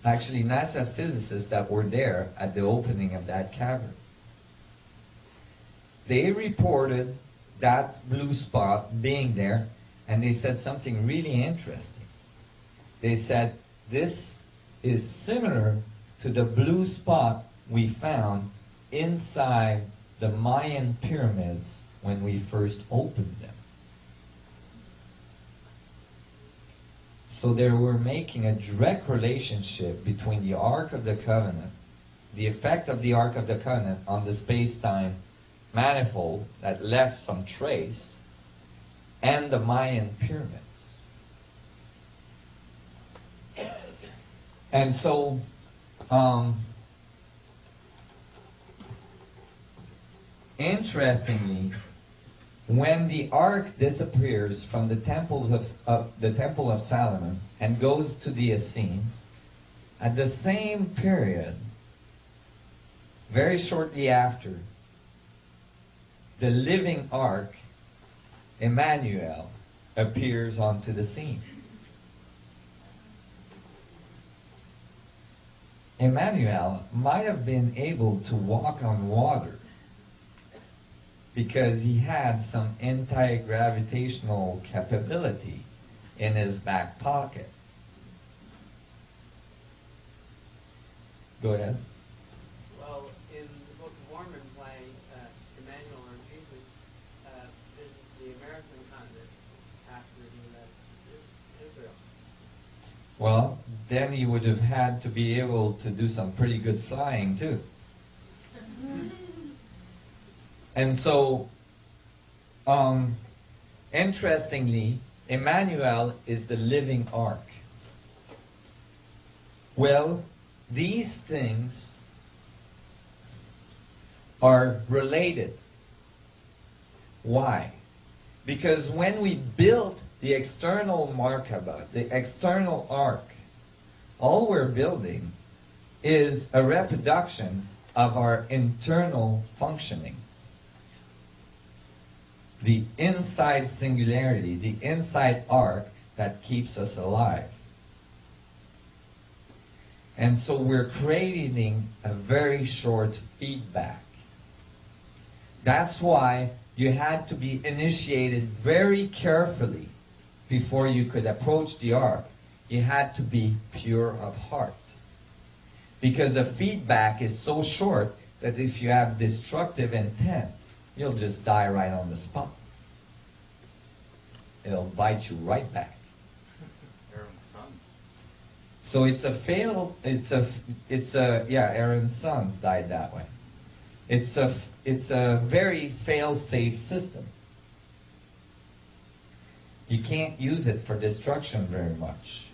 actually NASA physicists that were there at the opening of that cavern. They reported that blue spot being there, and they said something really interesting. They said, this is similar to the blue spot we found inside the Mayan pyramids when we first opened them. So they were making a direct relationship between the Ark of the Covenant, the effect of the Ark of the Covenant on the space-time manifold that left some trace, and the Mayan pyramids. And so, interestingly, when the ark disappears from the temples of the Temple of Solomon and goes to the Essene, at the same period, very shortly after, the living ark, Emmanuel, appears onto the scene. Emmanuel might have been able to walk on water because he had some anti-gravitational capability in his back pocket. Go ahead. Well, in the Book of Mormon, why Emmanuel or Jesus visits the American continent after he left Israel. Well, then he would have had to be able to do some pretty good flying too. And so, interestingly, Emmanuel is the living ark. Well, these things are related. Why? Because when we built the external Merkabah, the external ark, all we're building is a reproduction of our internal functioning. The inside singularity, the inside ark that keeps us alive. And so we're creating a very short feedback. That's why you had to be initiated very carefully before you could approach the ark. You had to be pure of heart. Because the feedback is so short that if you have destructive intent, you'll just die right on the spot. It'll bite you right back. Aaron's sons. So Aaron's sons died that way. It's a very fail-safe system. You can't use it for destruction very much.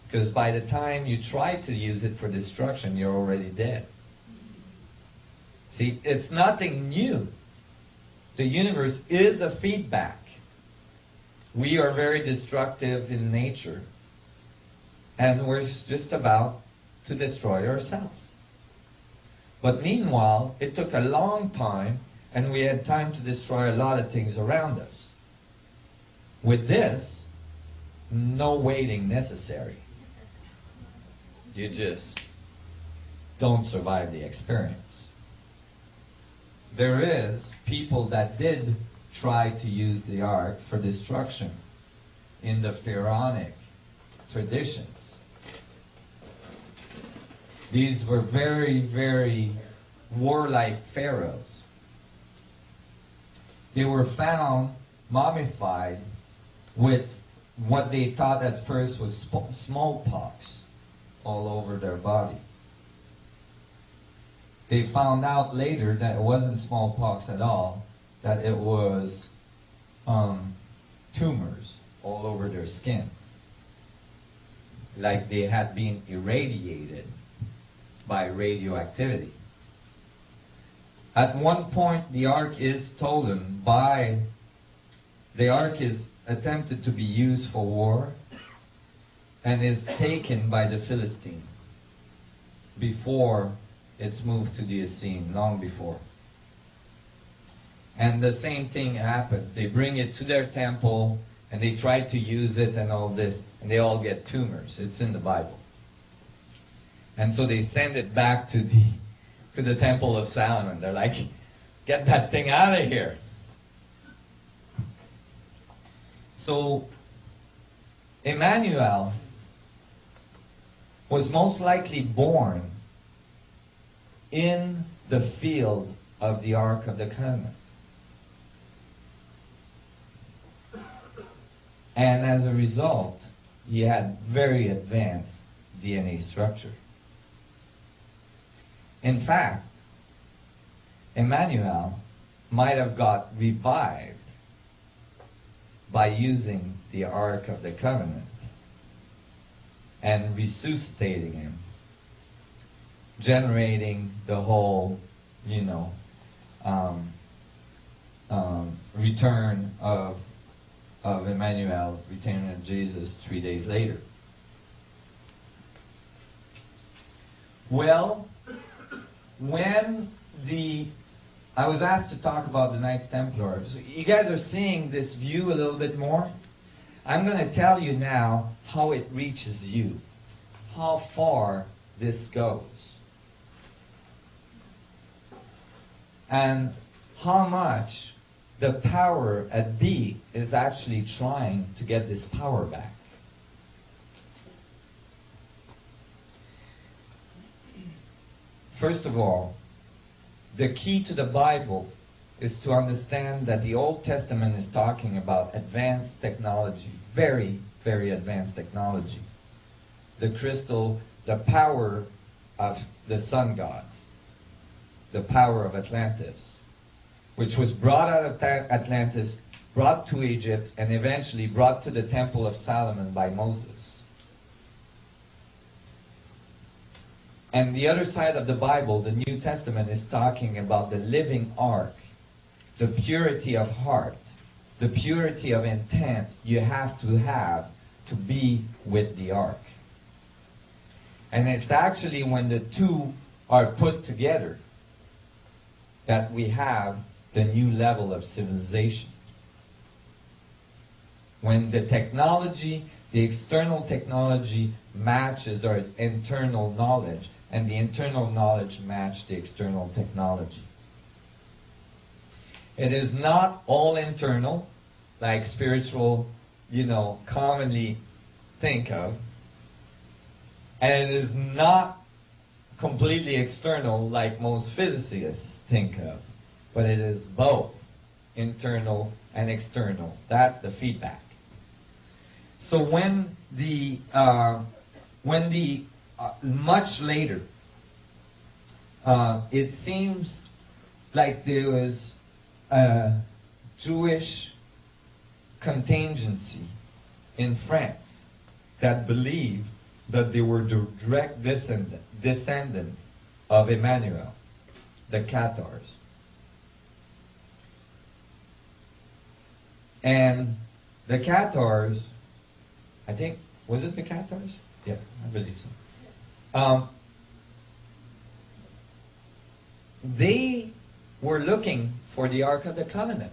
Because by the time you try to use it for destruction, you're already dead. See, it's nothing new. The universe is a feedback. We are very destructive in nature. And we're just about to destroy ourselves. But meanwhile, it took a long time, and we had time to destroy a lot of things around us. With this, no waiting necessary. You just don't survive the experience. There is people that did try to use the ark for destruction in the pharaonic traditions. These were very, very warlike pharaohs. They were found mummified with what they thought at first was smallpox all over their body. They found out later that it wasn't smallpox at all, that it was tumors all over their skin. Like they had been irradiated by radioactivity. At one point, the ark is stolen by, the ark is attempted to be used for war and is taken by the Philistine before it's moved to the Essene, long before. And the same thing happens. They bring it to their temple and they try to use it and all this, and they all get tumors. It's in the Bible. And so they send it back to the Temple of Solomon. They're like, get that thing out of here. So Emmanuel was most likely born in the field of the Ark of the Covenant. And as a result, he had very advanced DNA structure. In fact, Emmanuel might have got revived by using the Ark of the Covenant and resuscitating him, generating the whole, return of Emmanuel, return of Jesus 3 days later. Well, when I was asked to talk about the Knights Templar. So you guys are seeing this view a little bit more. I'm going to tell you now how it reaches you, how far this goes, and how much the power at B is actually trying to get this power back. First of all, the key to the Bible is to understand that the Old Testament is talking about advanced technology, very, very advanced technology. The crystal, the power of the sun gods, the power of Atlantis, which was brought out of Atlantis, brought to Egypt, and eventually brought to the Temple of Solomon by Moses. And the other side of the Bible, the New Testament, is talking about the living ark, the purity of heart, the purity of intent you have to be with the ark. And it's actually when the two are put together that we have the new level of civilization. When the technology, the external technology matches our internal knowledge, and the internal knowledge match the external technology. It is not all internal, like spiritual, commonly think of. And it is not completely external, like most physicists think of. But it is both internal and external. That's the feedback. So when much later, it seems like there was a Jewish contingency in France that believed that they were the direct descendant of Emmanuel, the Cathars. And the Cathars, I think, was it the Cathars? Yeah, I believe so. They were looking for the Ark of the Covenant.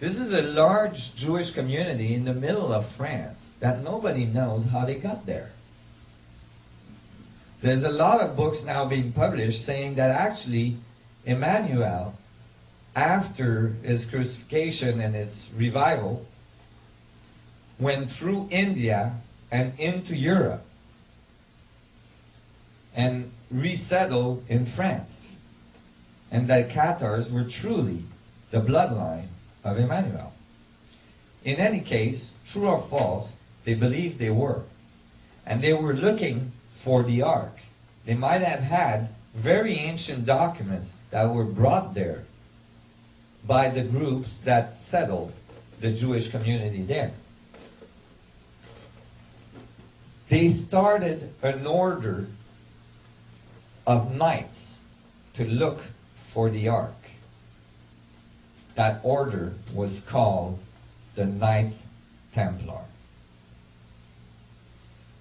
This is a large Jewish community in the middle of France that nobody knows how they got there. There's a lot of books now being published saying that actually Emmanuel, after his crucifixion and his revival, went through India and into Europe and resettled in France. And that Cathars were truly the bloodline of Emmanuel. In any case, true or false, they believed they were. And they were looking for the ark. They might have had very ancient documents that were brought there by the groups that settled the Jewish community there. They started an order of knights to look for the ark. That order was called the Knights Templar.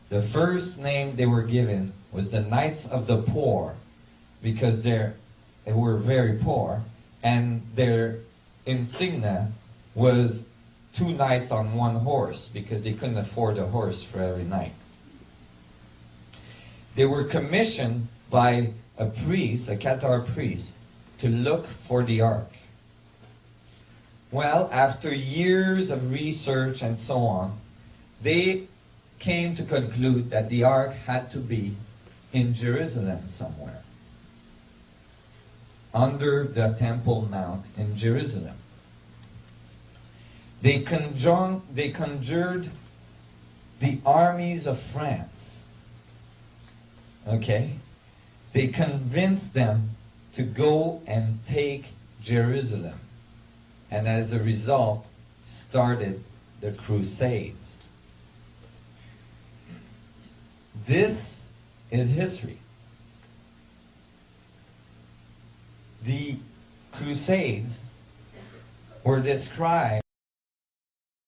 The first name they were given was the Knights of the Poor, because they were very poor, and their insignia was 2 knights on 1 horse, because they couldn't afford a horse for every knight. They were commissioned by a priest, a Qatar priest, to look for the ark. Well, after years of research and so on, they came to conclude that the ark had to be in Jerusalem somewhere, under the Temple Mount in Jerusalem. They conjured the armies of France. Okay? They convinced them to go and take Jerusalem. And as a result, started the Crusades. This is history. The Crusades were described